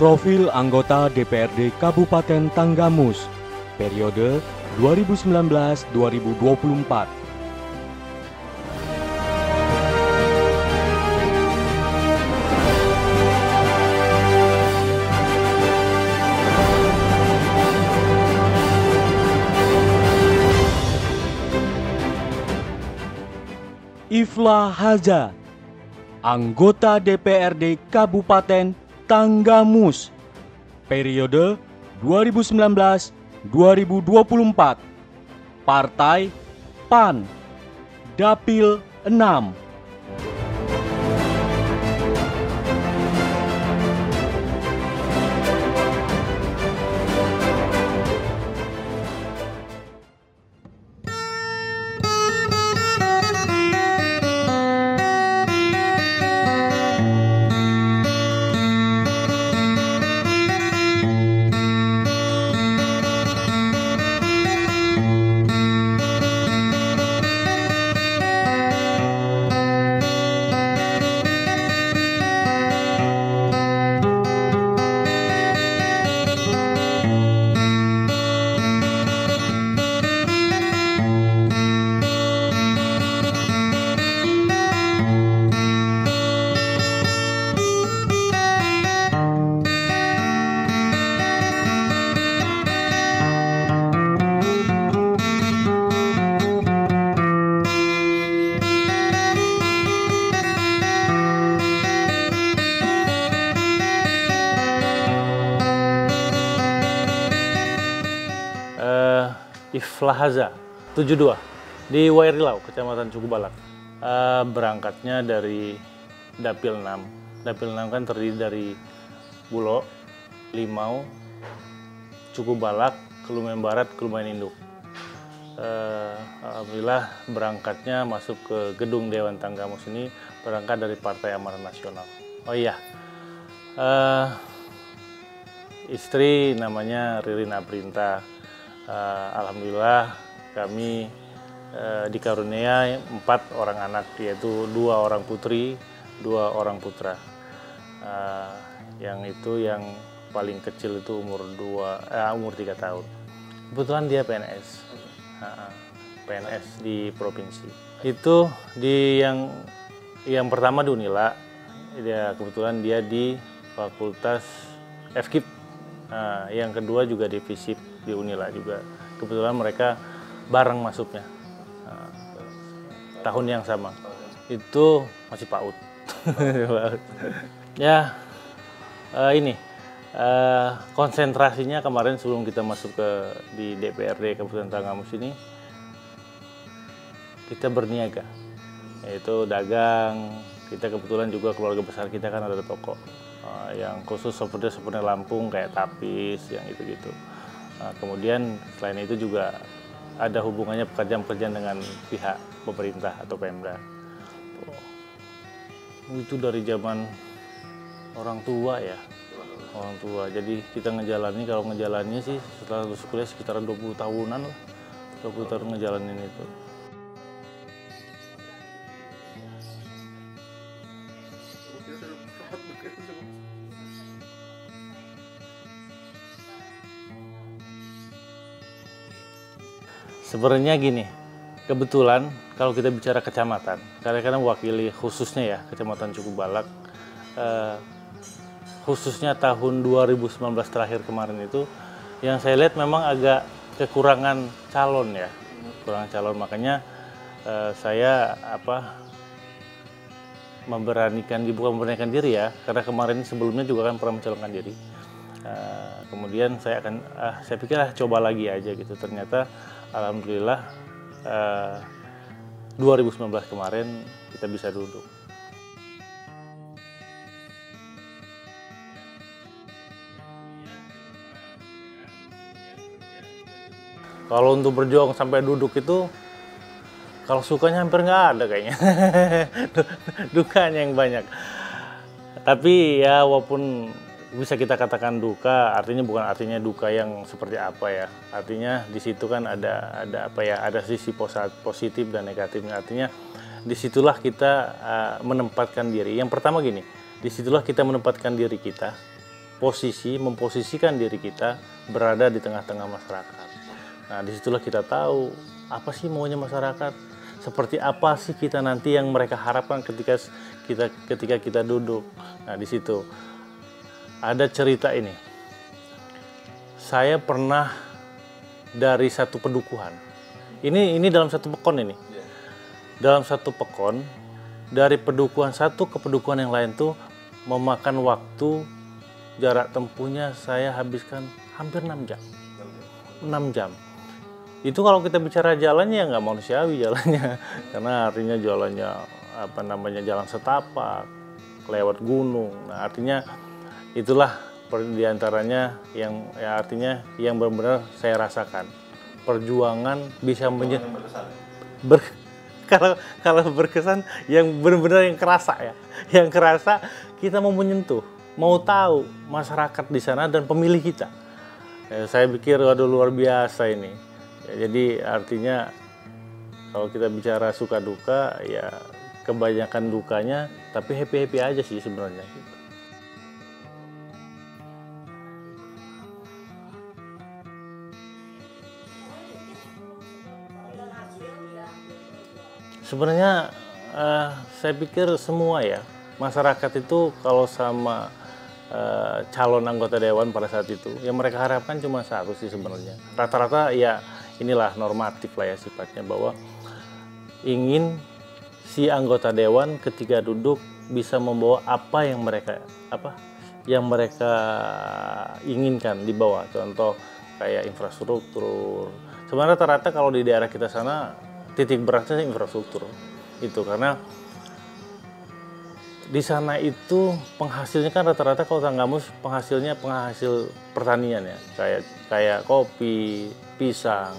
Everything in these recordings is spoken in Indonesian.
Profil anggota DPRD Kabupaten Tanggamus periode 2019-2024. Ifla Haza, anggota DPRD Kabupaten Tanggamus, periode 2019-2024, Partai PAN, Dapil 6. Ifla Haza 72 di Wairilau, Kecamatan Cukubalak. Berangkatnya dari Dapil 6. Dapil 6 kan terdiri dari Bulo, Limau, Cukubalak, Kelumen Barat, Kelumen Induk. Alhamdulillah berangkatnya masuk ke gedung Dewan Tanggamus ini berangkat dari Partai Amanat Nasional. Oh iya, istri namanya Ririn Aprinta. Alhamdulillah kami dikaruniai 4 orang anak, yaitu 2 orang putri, 2 orang putra. Yang paling kecil itu umur 3 tahun. Kebetulan dia PNS, PNS di provinsi. Itu di yang pertama di Unila, kebetulan dia di Fakultas FKIP. Yang kedua juga di FISIP di Unila juga. Kebetulan mereka bareng masuknya. Tahun yang sama. Itu masih PAUD. Ya, konsentrasinya kemarin sebelum kita masuk di DPRD Kabupaten Tanggamus ini, kita berniaga, yaitu dagang. Kita kebetulan juga keluarga besar kita kan ada toko. Yang khusus seperti Lampung kayak tapis yang gitu-gitu. Kemudian selain itu juga ada hubungannya pekerjaan-pekerjaan dengan pihak pemerintah atau Pemda. Itu dari zaman orang tua ya, orang tua. Jadi kita kalau ngejalannya sih setelah lulus kuliah sekitar 20 tahunan lah, 20 tahun ngejalanin itu. Sebenarnya gini, kebetulan kalau kita bicara kecamatan, karena mewakili khususnya ya Kecamatan Cukubalak, khususnya tahun 2019 terakhir kemarin itu, yang saya lihat memang agak kekurangan calon ya, kurang calon. Makanya saya bukan memberanikan diri ya, karena kemarin sebelumnya juga kan pernah mencalonkan diri. Kemudian saya pikir coba lagi aja gitu. Ternyata alhamdulillah 2019 kemarin kita bisa duduk. Kalau untuk berjuang sampai duduk itu, kalau sukanya hampir nggak ada kayaknya. Dukanya yang banyak. Tapi ya walaupun bisa kita katakan duka, artinya bukan artinya duka yang seperti apa ya. Artinya di situ kan ada sisi positif dan negatifnya. Artinya disitulah kita menempatkan diri. Yang pertama gini, disitulah kita menempatkan diri kita memposisikan diri kita berada di tengah-tengah masyarakat. Nah, disitulah kita tahu apa sih maunya masyarakat, seperti apa sih kita nanti yang mereka harapkan ketika kita duduk. Nah, di situ ada cerita ini. Saya pernah dari satu pedukuhan. Ini dalam satu pekon ini. Dalam satu pekon, dari pedukuhan satu ke pedukuhan yang lain tuh memakan waktu, jarak tempuhnya saya habiskan hampir 6 jam. 6 jam. Itu kalau kita bicara jalannya ya nggak manusiawi jalannya. Karena artinya jalannya jalan setapak, lewat gunung. Nah, artinya itulah diantaranya yang artinya yang benar-benar saya rasakan. Perjuangan bisa kalau berkesan yang benar-benar yang kerasa ya. Yang kerasa kita mau menyentuh, mau tahu masyarakat di sana dan pemilih kita. Saya pikir waduh luar biasa ini. Ya, jadi artinya kalau kita bicara suka duka ya kebanyakan dukanya, tapi happy aja sih sebenarnya. Sebenarnya saya pikir semua ya masyarakat itu kalau sama calon anggota dewan pada saat itu yang mereka harapkan cuma satu sih sebenarnya. Rata-rata ya inilah normatif lah ya sifatnya, bahwa ingin si anggota dewan ketika duduk bisa membawa apa yang mereka inginkan dibawa. Contoh kayak infrastruktur. Sebenarnya rata-rata kalau di daerah kita sana titik beratnya infrastruktur itu, karena di sana itu penghasilnya kan rata-rata kalau Tanggamus penghasil pertanian ya, kayak kopi, pisang.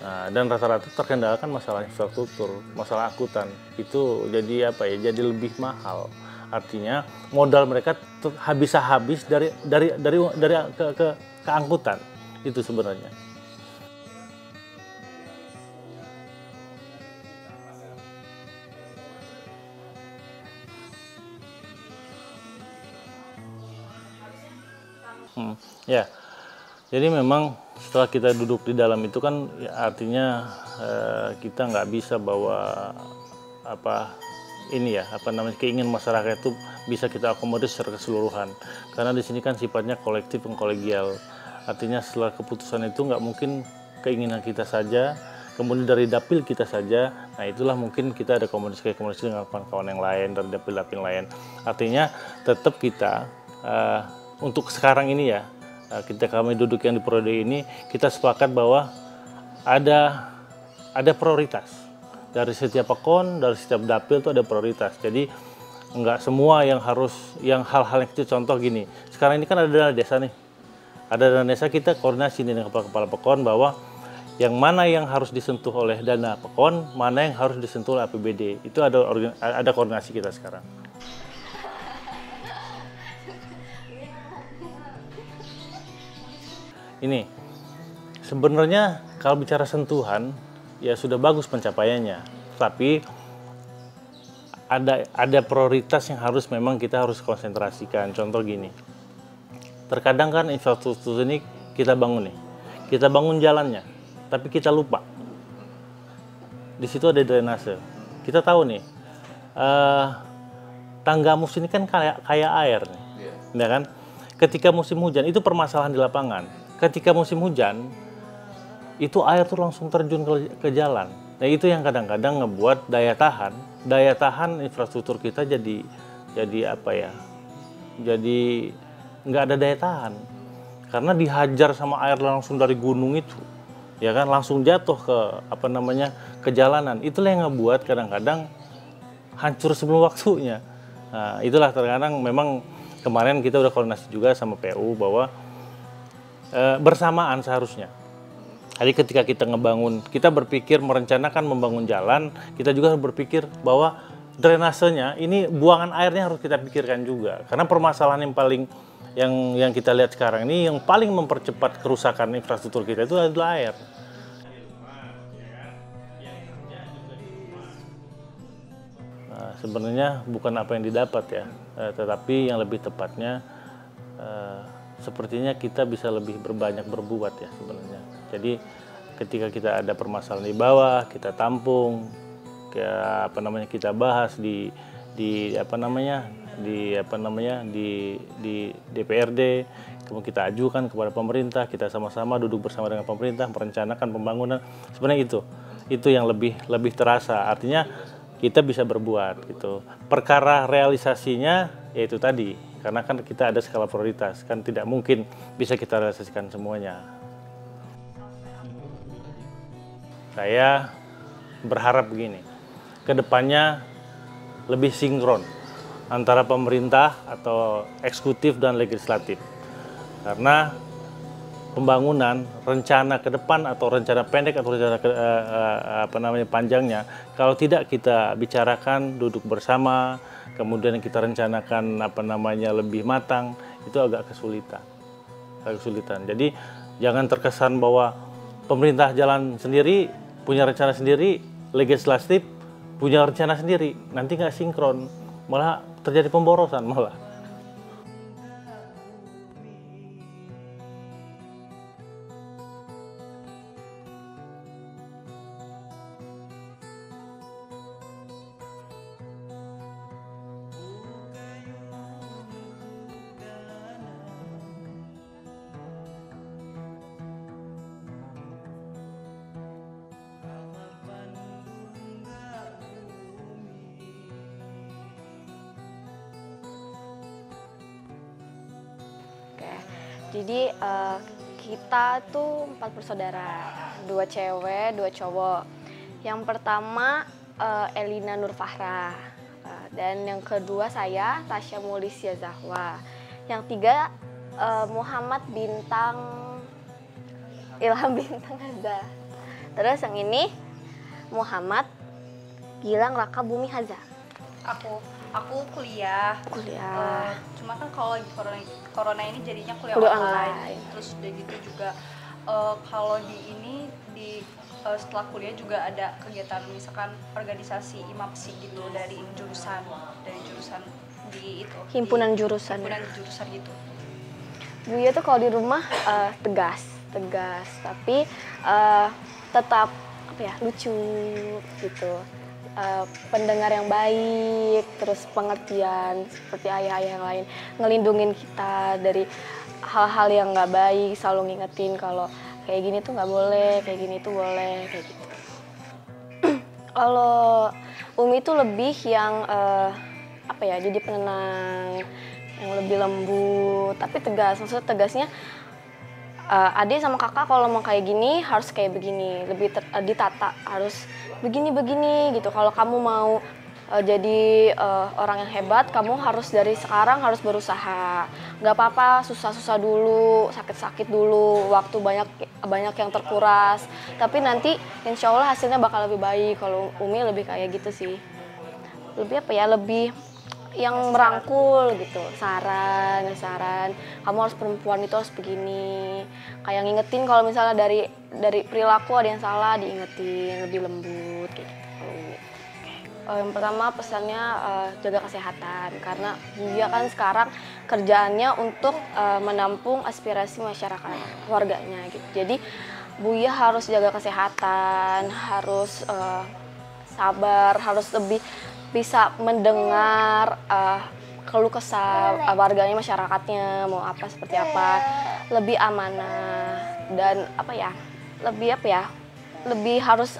Nah, dan rata-rata terkendalakan masalah infrastruktur, masalah angkutan. Itu jadi jadi lebih mahal. Artinya modal mereka bisa habis dari ke angkutan. Itu sebenarnya. Ya, jadi memang setelah kita duduk di dalam itu kan ya artinya kita nggak bisa bawa keinginan masyarakat itu bisa kita akomodir secara keseluruhan, karena di sini kan sifatnya kolektif dan kolegial. Artinya setelah keputusan itu nggak mungkin keinginan kita saja, kemudian dari dapil kita saja. Nah, itulah mungkin kita ada komunikasi dengan kawan-kawan yang lain dari dapil-dapil lain. Artinya tetap kita untuk sekarang ini ya, kami duduk yang di periode ini, kita sepakat bahwa ada prioritas dari setiap pekon, dari setiap dapil itu ada prioritas. Jadi nggak semua yang hal-hal yang kecil. Contoh gini, sekarang ini kan ada dana desa nih, ada dana desa, kita koordinasi nih dengan kepala pekon bahwa yang mana yang harus disentuh oleh dana pekon, mana yang harus disentuh oleh APBD. Itu ada koordinasi kita sekarang. Ini sebenarnya kalau bicara sentuhan ya sudah bagus pencapaiannya, tapi ada prioritas yang memang kita harus konsentrasikan. Contoh gini, terkadang kan infrastruktur ini kita bangun jalannya, tapi kita lupa di situ ada drainase. Kita tahu nih Tanggamus ini kan kayak air nih, ya kan? Ketika musim hujan itu permasalahan di lapangan. Ketika musim hujan, itu air tuh langsung terjun ke jalan. Nah, itu yang kadang-kadang ngebuat daya tahan infrastruktur kita jadi nggak ada daya tahan. Karena dihajar sama air langsung dari gunung itu, ya kan, langsung jatuh ke jalanan. Itulah yang ngebuat kadang-kadang hancur sebelum waktunya. Nah, itulah terkadang memang kemarin kita udah koordinasi juga sama PU bahwa bersamaan seharusnya. Jadi ketika kita kita berpikir merencanakan membangun jalan, kita juga berpikir bahwa drainasenya ini buangan airnya harus kita pikirkan juga. Karena permasalahan yang kita lihat sekarang ini yang paling mempercepat kerusakan infrastruktur kita itu adalah air. Nah, sebenarnya bukan apa yang didapat ya, tetapi yang lebih tepatnya sepertinya kita bisa lebih berbanyak berbuat ya sebenarnya. Jadi ketika kita ada permasalahan di bawah, kita tampung, kita bahas di DPRD, kemudian kita ajukan kepada pemerintah, kita sama-sama duduk bersama dengan pemerintah merencanakan pembangunan. Sebenarnya itu yang lebih terasa. Artinya kita bisa berbuat gitu. Perkara realisasinya yaitu tadi, karena kan kita ada skala prioritas, kan tidak mungkin bisa kita realisasikan semuanya. Saya berharap begini, kedepannya lebih sinkron antara pemerintah atau eksekutif dan legislatif. Karena pembangunan, rencana ke depan atau rencana pendek atau rencana panjangnya, kalau tidak kita bicarakan, duduk bersama, kemudian kita rencanakan lebih matang, itu agak kesulitan. Jadi jangan terkesan bahwa pemerintah jalan sendiri, punya rencana sendiri, legislatif punya rencana sendiri, nanti nggak sinkron, malah terjadi pemborosan malah. Jadi kita tuh 4 bersaudara, 2 cewek, 2 cowok. Yang pertama Elina Nurfahra, dan yang kedua saya Tasya Mulisya Zahwa. Yang tiga Muhammad Bintang Ilham Bintang Haza. Terus yang ini Muhammad Gilang Raka Bumi Haza. Aku kuliah. Cuma kan kalau lagi corona ini jadinya kuliah online. Terus udah gitu juga kalau setelah kuliah juga ada kegiatan misalkan organisasi IMAPSI gitu dari jurusan di itu. Himpunan jurusan gitu. Buya tuh kalau di rumah tegas, tapi tetap lucu gitu. Pendengar yang baik, terus pengertian seperti ayah-ayah yang lain, ngelindungin kita dari hal-hal yang nggak baik, selalu ngingetin kalau kayak gini tuh nggak boleh, kayak gini tuh boleh, kayak gitu. Kalau Umi tuh lebih yang jadi penenang, yang lebih lembut, tapi tegas. Maksudnya tegasnya adik sama kakak kalau mau kayak gini harus kayak begini, lebih ditata, harus begini gitu. Kalau kamu mau jadi orang yang hebat, kamu harus dari sekarang harus berusaha. Nggak apa-apa susah-susah dulu, sakit-sakit dulu, waktu banyak yang terkuras. Tapi nanti insya Allah hasilnya bakal lebih baik. Kalau Umi lebih kayak gitu sih, lebih lebih yang merangkul gitu, saran, kamu harus perempuan itu harus begini, kayak ngingetin kalau misalnya dari perilaku ada yang salah diingetin, lebih lembut kayak gitu. Yang pertama pesannya jaga kesehatan, karena Buya kan sekarang kerjaannya untuk menampung aspirasi masyarakat warganya gitu. Jadi Buya harus jaga kesehatan, harus sabar, harus lebih bisa mendengar keluh kesah warganya, masyarakatnya mau apa seperti apa, lebih amanah dan lebih harus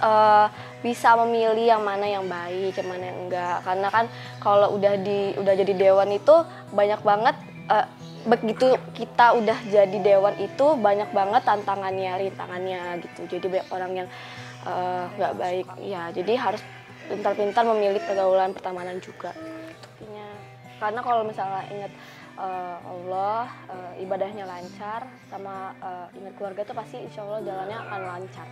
bisa memilih yang mana yang baik, yang mana yang enggak. Karena kan kalau udah jadi dewan itu banyak banget begitu kita udah jadi dewan itu banyak banget rintangannya gitu. Jadi banyak orang yang nggak baik ya, jadi harus pintar-pintar memilih pergaulan pertemanan juga. Karena kalau misalnya ingat Allah, ibadahnya lancar, sama ingat keluarga itu pasti insya Allah jalannya akan lancar.